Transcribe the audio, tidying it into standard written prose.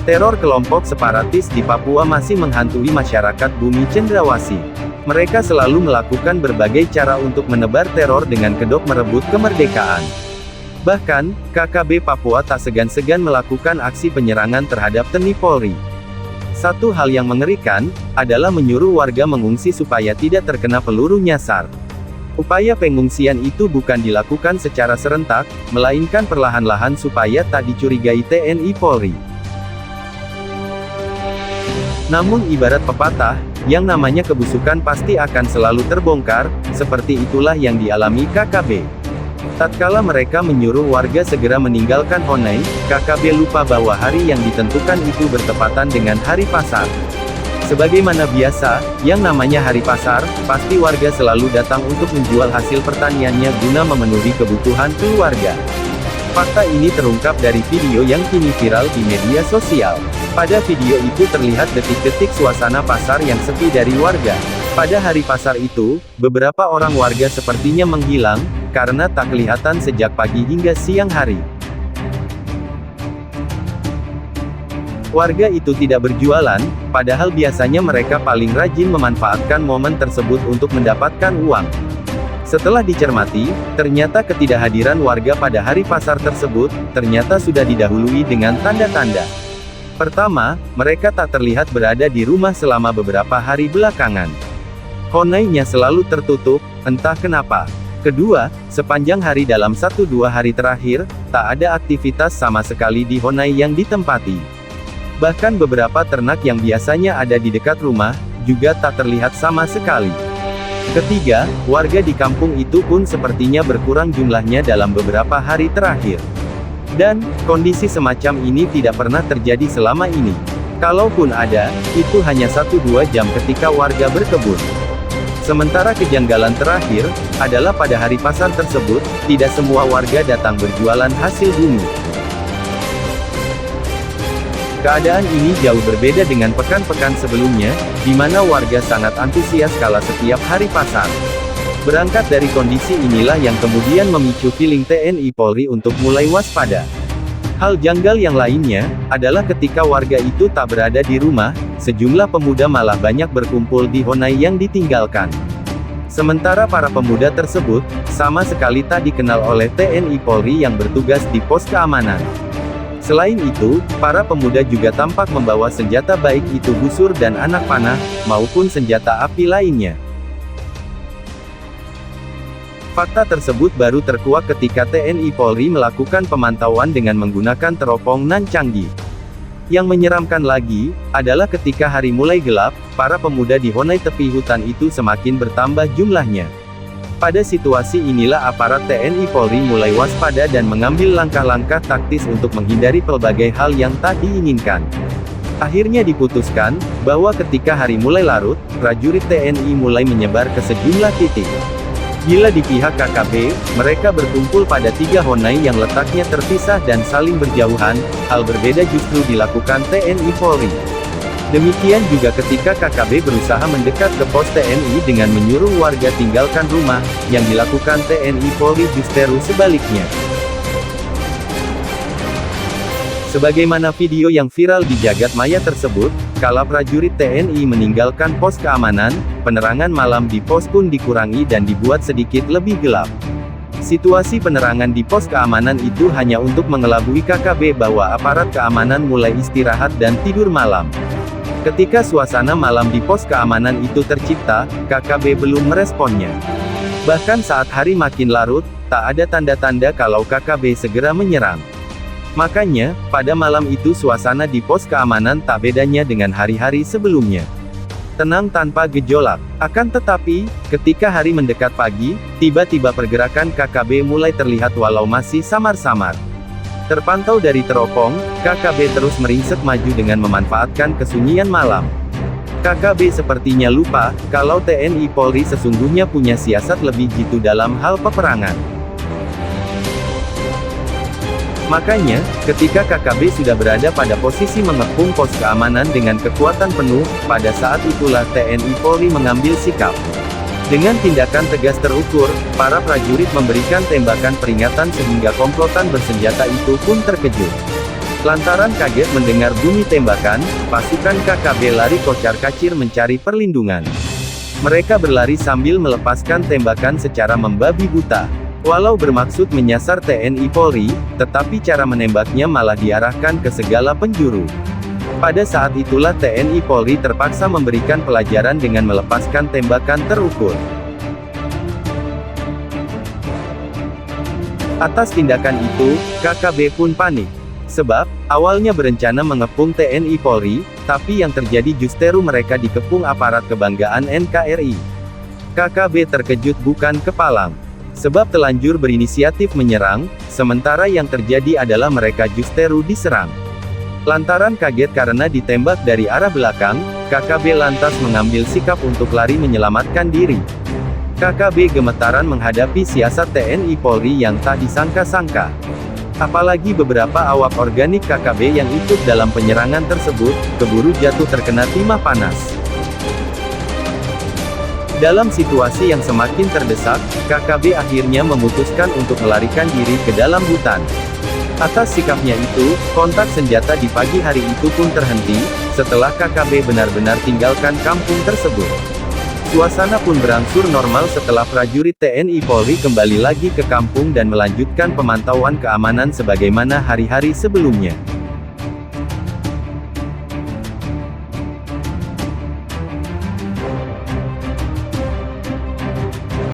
Teror kelompok separatis di Papua masih menghantui masyarakat bumi Cendrawasih. Mereka selalu melakukan berbagai cara untuk menebar teror dengan kedok merebut kemerdekaan. Bahkan, KKB Papua tak segan-segan melakukan aksi penyerangan terhadap TNI Polri. Satu hal yang mengerikan, adalah menyuruh warga mengungsi supaya tidak terkena peluru nyasar. Upaya pengungsian itu bukan dilakukan secara serentak, melainkan perlahan-lahan supaya tak dicurigai TNI Polri. Namun ibarat pepatah, yang namanya kebusukan pasti akan selalu terbongkar, seperti itulah yang dialami KKB. Tatkala mereka menyuruh warga segera meninggalkan Honai, KKB lupa bahwa hari yang ditentukan itu bertepatan dengan hari pasar. Sebagaimana biasa, yang namanya hari pasar, pasti warga selalu datang untuk menjual hasil pertaniannya guna memenuhi kebutuhan keluarga. Fakta ini terungkap dari video yang kini viral di media sosial. Pada video itu terlihat detik-detik suasana pasar yang sepi dari warga. Pada hari pasar itu, beberapa orang warga sepertinya menghilang, karena tak kelihatan sejak pagi hingga siang hari. Warga itu tidak berjualan, padahal biasanya mereka paling rajin memanfaatkan momen tersebut untuk mendapatkan uang. Setelah dicermati, ternyata ketidakhadiran warga pada hari pasar tersebut, ternyata sudah didahului dengan tanda-tanda. Pertama, mereka tak terlihat berada di rumah selama beberapa hari belakangan. Honai-nya selalu tertutup, entah kenapa. Kedua, sepanjang hari dalam 1-2 hari terakhir, tak ada aktivitas sama sekali di Honai yang ditempati. Bahkan beberapa ternak yang biasanya ada di dekat rumah, juga tak terlihat sama sekali. Ketiga, warga di kampung itu pun sepertinya berkurang jumlahnya dalam beberapa hari terakhir. Dan, kondisi semacam ini tidak pernah terjadi selama ini. Kalaupun ada, itu hanya 1-2 jam ketika warga berkebun. Sementara kejanggalan terakhir, adalah pada hari pasar tersebut, tidak semua warga datang berjualan hasil bumi. Keadaan ini jauh berbeda dengan pekan-pekan sebelumnya, di mana warga sangat antusias kala setiap hari pasar. Berangkat dari kondisi inilah yang kemudian memicu feeling TNI Polri untuk mulai waspada. Hal janggal yang lainnya, adalah ketika warga itu tak berada di rumah, sejumlah pemuda malah banyak berkumpul di Honai yang ditinggalkan. Sementara para pemuda tersebut, sama sekali tak dikenal oleh TNI Polri yang bertugas di pos keamanan. Selain itu, para pemuda juga tampak membawa senjata baik itu busur dan anak panah, maupun senjata api lainnya. Fakta tersebut baru terkuak ketika TNI Polri melakukan pemantauan dengan menggunakan teropong nan canggih. Yang menyeramkan lagi, adalah ketika hari mulai gelap, para pemuda di Honai tepi hutan itu semakin bertambah jumlahnya. Pada situasi inilah aparat TNI Polri mulai waspada dan mengambil langkah-langkah taktis untuk menghindari pelbagai hal yang tak diinginkan. Akhirnya diputuskan, bahwa ketika hari mulai larut, prajurit TNI mulai menyebar ke sejumlah titik. Bila di pihak KKB, mereka berkumpul pada 3 Honai yang letaknya terpisah dan saling berjauhan, hal berbeda justru dilakukan TNI Polri. Demikian juga ketika KKB berusaha mendekat ke pos TNI dengan menyuruh warga tinggalkan rumah, yang dilakukan TNI Polri justru sebaliknya. Sebagaimana video yang viral di jagat maya tersebut, kala prajurit TNI meninggalkan pos keamanan, penerangan malam di pos pun dikurangi dan dibuat sedikit lebih gelap. Situasi penerangan di pos keamanan itu hanya untuk mengelabui KKB bahwa aparat keamanan mulai istirahat dan tidur malam. Ketika suasana malam di pos keamanan itu tercipta, KKB belum meresponnya. Bahkan saat hari makin larut, tak ada tanda-tanda kalau KKB segera menyerang. Makanya, pada malam itu suasana di pos keamanan tak bedanya dengan hari-hari sebelumnya. Tenang tanpa gejolak. Akan tetapi, ketika hari mendekat pagi, tiba-tiba pergerakan KKB mulai terlihat walau masih samar-samar. Terpantau dari teropong, KKB terus meringsek maju dengan memanfaatkan kesunyian malam. KKB sepertinya lupa, kalau TNI Polri sesungguhnya punya siasat lebih jitu dalam hal peperangan. Makanya, ketika KKB sudah berada pada posisi mengepung pos keamanan dengan kekuatan penuh, pada saat itulah TNI Polri mengambil sikap. Dengan tindakan tegas terukur, para prajurit memberikan tembakan peringatan sehingga komplotan bersenjata itu pun terkejut. Lantaran kaget mendengar bunyi tembakan, pasukan KKB lari kocar-kacir mencari perlindungan. Mereka berlari sambil melepaskan tembakan secara membabi buta. Walau bermaksud menyasar TNI Polri, tetapi cara menembaknya malah diarahkan ke segala penjuru. Pada saat itulah TNI Polri terpaksa memberikan pelajaran dengan melepaskan tembakan terukur. Atas tindakan itu, KKB pun panik. Sebab, awalnya berencana mengepung TNI Polri, tapi yang terjadi justru mereka dikepung aparat kebanggaan NKRI. KKB terkejut bukan kepalang. Sebab telanjur berinisiatif menyerang, sementara yang terjadi adalah mereka justru diserang. Lantaran kaget karena ditembak dari arah belakang, KKB lantas mengambil sikap untuk lari menyelamatkan diri. KKB gemetaran menghadapi siasat TNI Polri yang tak disangka-sangka. Apalagi beberapa awak organik KKB yang ikut dalam penyerangan tersebut, keburu jatuh terkena timah panas. Dalam situasi yang semakin terdesak, KKB akhirnya memutuskan untuk melarikan diri ke dalam hutan. Atas sikapnya itu, kontak senjata di pagi hari itu pun terhenti, setelah KKB benar-benar tinggalkan kampung tersebut. Suasana pun berangsur normal setelah prajurit TNI Polri kembali lagi ke kampung dan melanjutkan pemantauan keamanan sebagaimana hari-hari sebelumnya.